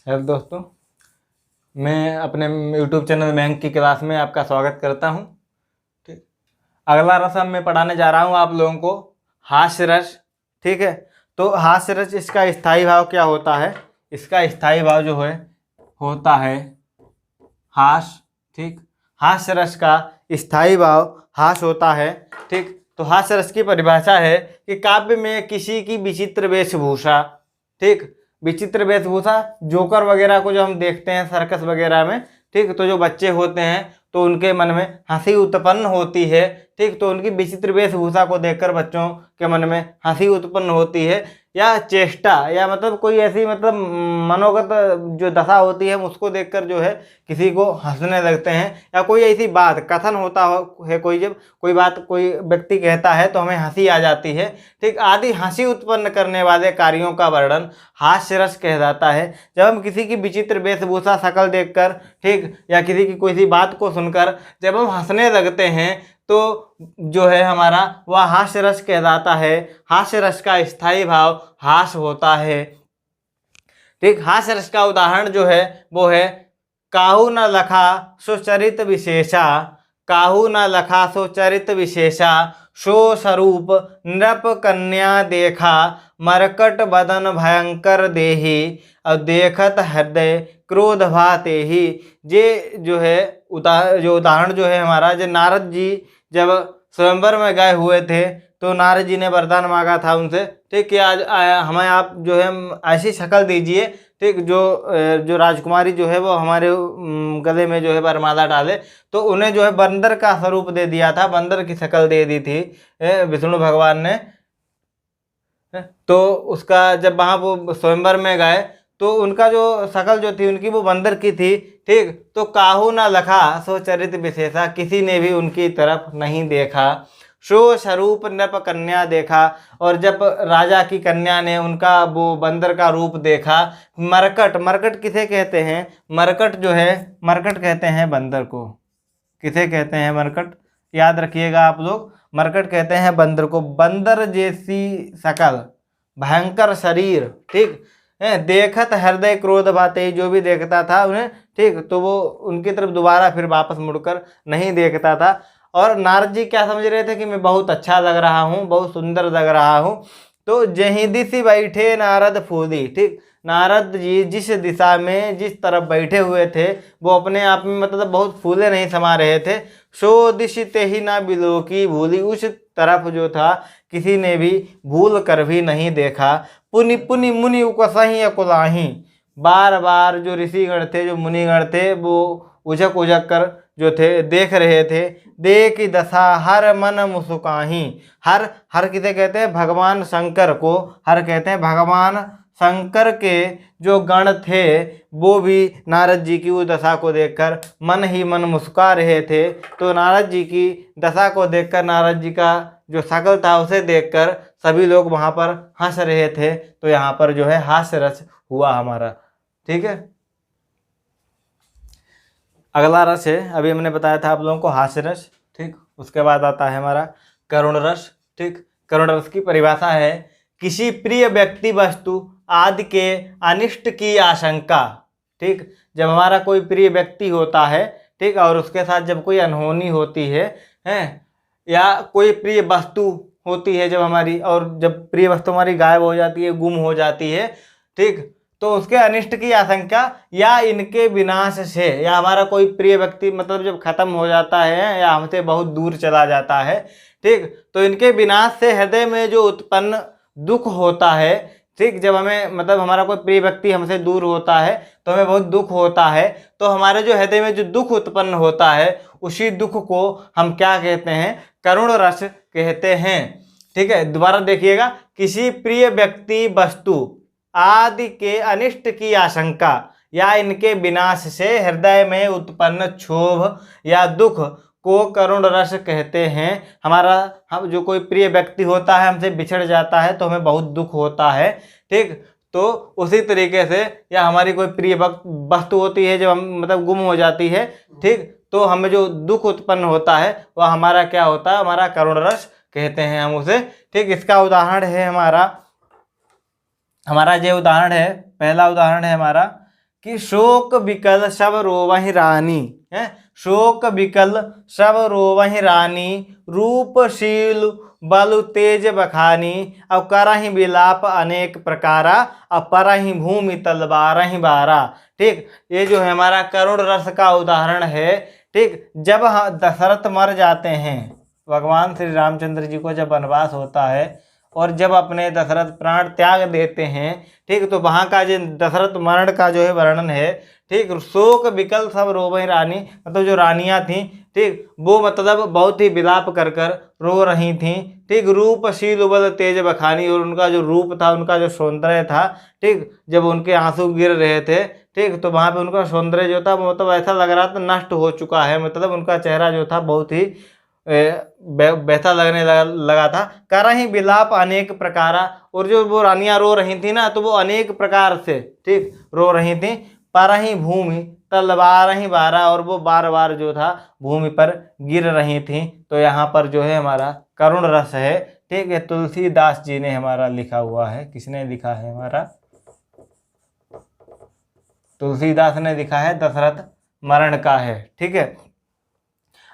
Hello दोस्तों, मैं अपने यूट्यूब चैनल बैंक की क्लास में आपका स्वागत करता हूं। ठीक, अगला रसम मैं पढ़ाने जा रहा हूं आप लोगों को हास्य रस। ठीक है, तो हास्य रस इसका स्थायी भाव क्या होता है? इसका स्थायी भाव जो है होता है हास। ठीक, हास्य रस का स्थायी भाव हास होता है। ठीक, तो हास्य रस की परिभाषा है कि काव्य में किसी की विचित्र वेशभूषा। ठीक, विचित्र वेशभूषा जोकर वगैरह को जो हम देखते हैं सर्कस वगैरह में, ठीक, तो जो बच्चे होते हैं तो उनके मन में हंसी उत्पन्न होती है। ठीक, तो उनकी विचित्र वेशभूषा को देखकर बच्चों के मन में हंसी उत्पन्न होती है, या चेष्टा, या मतलब कोई ऐसी मतलब मनोगत जो दशा होती है, हम उसको देखकर जो है किसी को हंसने लगते हैं, या कोई ऐसी बात कथन होता है, कोई जब कोई बात कोई व्यक्ति कहता है तो हमें हंसी आ जाती है। ठीक, आदि हंसी उत्पन्न करने वाले कार्यों का वर्णन हास्य रस कह जाता है। जब हम किसी की विचित्र वेशभूषा शक्ल देखकर, ठीक, या किसी की कोई सी बात को सुनकर जब हम हंसने लगते हैं तो जो है हमारा वह हास्य रस कहलाता है। हास्य रस का स्थायी भाव हास होता है। ठीक, हास्य रस का उदाहरण जो है वो है काहू न लखा सुचरित विशेषा, काहू न लखा सुचरित विशेषा, सो स्वरूप नृप कन्या देखा, मरकट बदन भयंकर देही, और देखत हृदय क्रोध भाते ही। ये जो है उदाहरण जो है हमारा, जो नारद जी जब स्वयंवर में गए हुए थे तो नारद जी ने वरदान मांगा था उनसे, ठीक, कि आज हमें आप जो है ऐसी शक्ल दीजिए, ठीक, जो राजकुमारी जो है वो हमारे गले में जो है वरमाला डाले। तो उन्हें जो है बंदर का स्वरूप दे दिया था, बंदर की शक्ल दे दी थी विष्णु भगवान ने। तो उसका जब वहाँ वो स्वयंवर में गए तो उनका जो शक्ल जो थी उनकी वो बंदर की थी। ठीक, तो काहू ना लखा सो चरित विशेषा, किसी ने भी उनकी तरफ नहीं देखा। सो स्वरूप नृप कन्या देखा, और जब राजा की कन्या ने उनका वो बंदर का रूप देखा। मरकट, मरकट किसे कहते हैं? मरकट जो है, मरकट कहते हैं बंदर को। किसे कहते हैं मरकट? याद रखिएगा आप लोग, मरकट कहते हैं बंदर को। बंदर जैसी शकल, भयंकर शरीर, ठीक है, देखत हृदय क्रोध भाते, जो भी देखता था उन्हें, ठीक, तो वो उनकी तरफ दोबारा फिर वापस मुड़कर नहीं देखता था। और नारद जी क्या समझ रहे थे कि मैं बहुत अच्छा लग रहा हूँ, बहुत सुंदर लग रहा हूँ। तो जहीं दिशि बैठे नारद फूली, ठीक, नारद जी जिस दिशा में जिस तरफ बैठे हुए थे वो अपने आप में मतलब बहुत फूले नहीं समा रहे थे। सो दिश ते ही ना बिलो की भूली, उस तरफ जो था किसी ने भी भूल कर भी नहीं देखा। पुनि पुनि मुनि उकसही अकुलाही, बार बार जो ऋषिगण थे, जो मुनिगण थे, वो उजक उजक कर जो थे देख रहे थे। देख दशा हर मन मुस्काही, हर हर किसे कहते हैं? भगवान शंकर को हर कहते हैं। भगवान शंकर के जो गण थे वो भी नारद जी की उस दशा को देखकर मन ही मन मुस्कुरा रहे थे। तो नारद जी की दशा को देखकर, नारद जी का जो शकल था उसे देखकर सभी लोग वहाँ पर हंस रहे थे। तो यहाँ पर जो है हास्य रस हुआ हमारा। ठीक है, अगला रस है, अभी हमने बताया था आप लोगों को हास्य रस। ठीक, उसके बाद आता है हमारा करुण रस। ठीक, करुण रस की परिभाषा है किसी प्रिय व्यक्ति वस्तु आदि के अनिष्ट की आशंका। ठीक, जब हमारा कोई प्रिय व्यक्ति होता है, ठीक, और उसके साथ जब कोई अनहोनी होती है, या कोई प्रिय वस्तु होती है जब हमारी, और जब प्रिय वस्तु हमारी गायब हो जाती है, गुम हो जाती है, ठीक, तो उसके अनिष्ट की आशंका या इनके विनाश से, या हमारा कोई प्रिय व्यक्ति मतलब जब खत्म हो जाता है या हमसे बहुत दूर चला जाता है, ठीक, तो इनके विनाश से हृदय में जो उत्पन्न दुख होता है, ठीक, जब हमें मतलब हमारा कोई प्रिय व्यक्ति हमसे दूर होता है तो हमें बहुत दुख होता है। तो हमारे जो हृदय में जो दुख उत्पन्न होता है उसी दुख को हम क्या कहते हैं? करुण रस कहते हैं। ठीक है, दोबारा देखिएगा, किसी प्रिय व्यक्ति वस्तु आदि के अनिष्ट की आशंका या इनके विनाश से हृदय में उत्पन्न क्षोभ या दुख को करुण रस कहते हैं। हमारा हम जो कोई प्रिय व्यक्ति होता है हमसे बिछड़ जाता है तो हमें बहुत दुख होता है। ठीक, तो उसी तरीके से, या हमारी कोई प्रिय वस्तु होती है जब हम मतलब गुम हो जाती है, ठीक, तो हमें जो दुख उत्पन्न होता है वह हमारा क्या होता है? हमारा करुण रस कहते हैं हम उसे। ठीक, इसका उदाहरण है हमारा जो उदाहरण है, पहला उदाहरण है हमारा कि शोक बिकल सब रोवहि रानी है, शोक बिकल सब रोवहि रानी, रूपशील बलु तेज बखानी, अब करहि विलाप अनेक प्रकारा, अब परहि भूमि तलवारहि बारा। ठीक, ये जो है हमारा करुण रस का उदाहरण है। ठीक, जब दशरथ मर जाते हैं, भगवान श्री रामचंद्र जी को जब वनवास होता है और जब अपने दशरथ प्राण त्याग देते हैं, ठीक, तो वहाँ का जो दशरथ मरण का जो है वर्णन है। ठीक, शोक बिकल सब रोवहि रानी, मतलब जो रानियां थीं, ठीक, वो मतलब बहुत ही विलाप कर कर रो रही थीं। ठीक, रूपशील बल तेज बखानी, और उनका जो रूप था, उनका जो सौंदर्य था, ठीक, जब उनके आंसू गिर रहे थे, ठीक, तो वहाँ पे उनका सौंदर्य जो था मतलब ऐसा लग रहा था नष्ट हो चुका है, मतलब उनका चेहरा जो था बहुत ही बेहतर लगने लगा था। करहि विलाप अनेक प्रकारा, और जो वो रानियां रो रही थी ना, तो वो अनेक प्रकार से, ठीक, रो रही थी। परहि भूमि तलवारहि बारा, और वो बार बार जो था भूमि पर गिर रही थी। तो यहाँ पर जो है हमारा करुण रस है। ठीक है, तुलसीदास जी ने हमारा लिखा हुआ है। किसने लिखा है? हमारा तुलसीदास ने लिखा है, दशरथ मरण का है। ठीक है,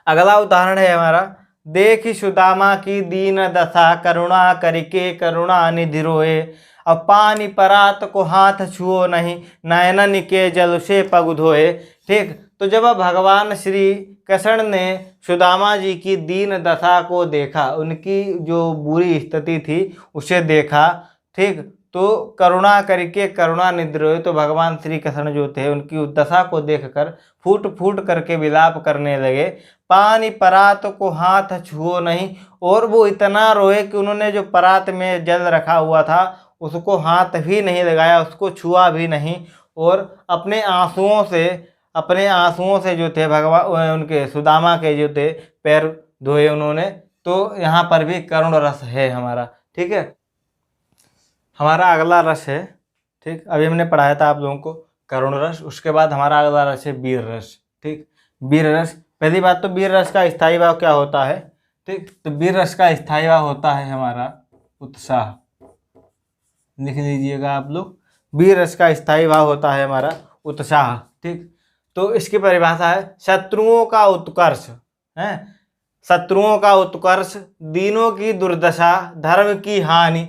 अगला उदाहरण है हमारा, देखि सुदामा की दीन दशा, करुणा करिके करुणा निधि रोए, अब पानी परात को हाथ छुओ नहीं, नयनन के जल से पग धोए। ठीक, तो जब भगवान श्री कृष्ण ने सुदामा जी की दीन दशा को देखा, उनकी जो बुरी स्थिति थी उसे देखा, ठीक, तो करुणा करके करुणा निधि रोए, तो भगवान श्री कृष्ण जो थे उनकी उस दशा को देखकर फूट फूट करके विलाप करने लगे। पानी परात को हाथ छुओ नहीं, और वो इतना रोए कि उन्होंने जो परात में जल रखा हुआ था उसको हाथ भी नहीं लगाया, उसको छुआ भी नहीं, और अपने आंसुओं से जो थे भगवान उनके सुदामा के जो थे पैर धोए उन्होंने। तो यहाँ पर भी करुण रस है हमारा। ठीक है, हमारा अगला रस है, ठीक, अभी हमने पढ़ाया था आप लोगों को करुण रस, उसके बाद हमारा अगला रस है वीर रस। ठीक, वीर रस, पहली बात तो वीर रस का स्थायी भाव क्या होता है? ठीक, तो वीर रस का स्थायी भाव होता है हमारा उत्साह। लिख लीजिएगा आप लोग, वीर रस का स्थायी भाव होता है हमारा उत्साह। ठीक, तो इसकी परिभाषा है शत्रुओं का उत्कर्ष है, शत्रुओं का उत्कर्ष, दीनों की दुर्दशा, धर्म की हानि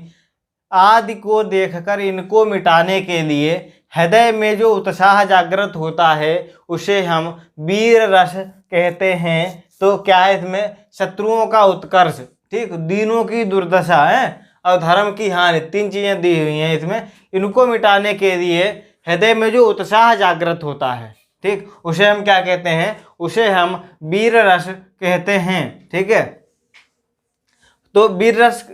आदि को देखकर इनको मिटाने के लिए हृदय में जो उत्साह जागृत होता है उसे हम वीर रस कहते हैं। तो क्या है इसमें? शत्रुओं का उत्कर्ष, ठीक, दीनों की दुर्दशा है और धर्म की हानि, तीन चीजें दी हुई हैं इसमें। इनको मिटाने के लिए हृदय में जो उत्साह जागृत होता है, ठीक, उसे हम क्या कहते हैं? उसे हम वीर रस कहते हैं। ठीक है, तो वीर रस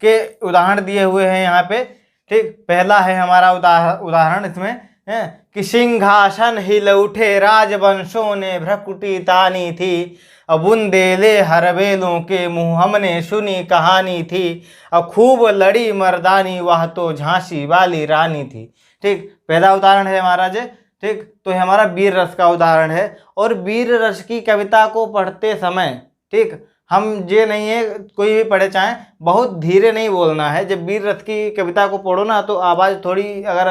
के उदाहरण दिए हुए हैं यहाँ पे। ठीक, पहला है हमारा उदाहरण इसमें है कि सिंहासन हिल उठे राजवंशों ने भ्रकुटी तानी थी, अब बुंदेले हरबेलों के मुँह हमने सुनी कहानी थी, अब खूब लड़ी मर्दानी वह तो झांसी वाली रानी थी। ठीक, पहला उदाहरण है हमारा जे, ठीक, तो हमारा वीर रस का उदाहरण है। और वीर रस की कविता को पढ़ते समय, ठीक, हम ये नहीं है कोई भी पढ़े चाहे बहुत धीरे नहीं बोलना है। जब वीर रस की कविता को पढ़ो ना तो आवाज़ थोड़ी अगर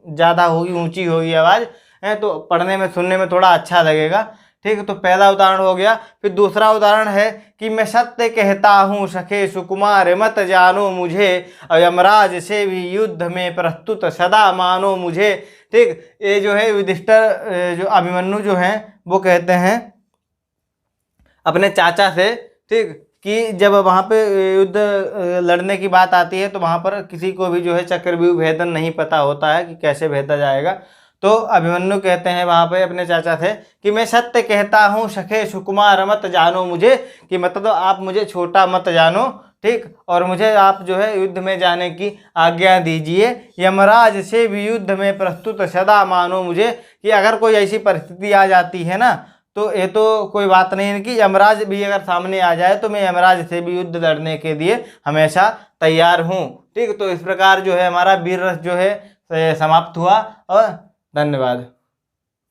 ज़्यादा होगी, ऊंची होगी आवाज़ है, तो पढ़ने में सुनने में थोड़ा अच्छा लगेगा। ठीक है, तो पहला उदाहरण हो गया। फिर दूसरा उदाहरण है कि मैं सत्य कहता हूँ सखे सुकुमार मत जानो मुझे, यमराज से भी युद्ध में प्रस्तुत सदा मानो मुझे। ठीक, ये जो है युधिष्ठिर जो अभिमन्यु जो हैं वो कहते हैं अपने चाचा से, ठीक, कि जब वहाँ पे युद्ध लड़ने की बात आती है तो वहाँ पर किसी को भी जो है चक्रव्यूह भेदन नहीं पता होता है कि कैसे भेदा जाएगा। तो अभिमन्यु कहते हैं वहाँ पे अपने चाचा से कि मैं सत्य कहता हूँ सखे सुकुमार मत जानो मुझे, कि मतलब आप मुझे छोटा मत जानो, ठीक, और मुझे आप जो है युद्ध में जाने की आज्ञा दीजिए। यमराज से भी युद्ध में प्रस्तुत सदा मानो मुझे, कि अगर कोई ऐसी परिस्थिति आ जाती है ना तो ये तो कोई बात नहीं है कि यमराज भी अगर सामने आ जाए तो मैं यमराज से भी युद्ध लड़ने के लिए हमेशा तैयार हूँ। ठीक, तो इस प्रकार जो है हमारा वीर रस जो है समाप्त हुआ। और धन्यवाद।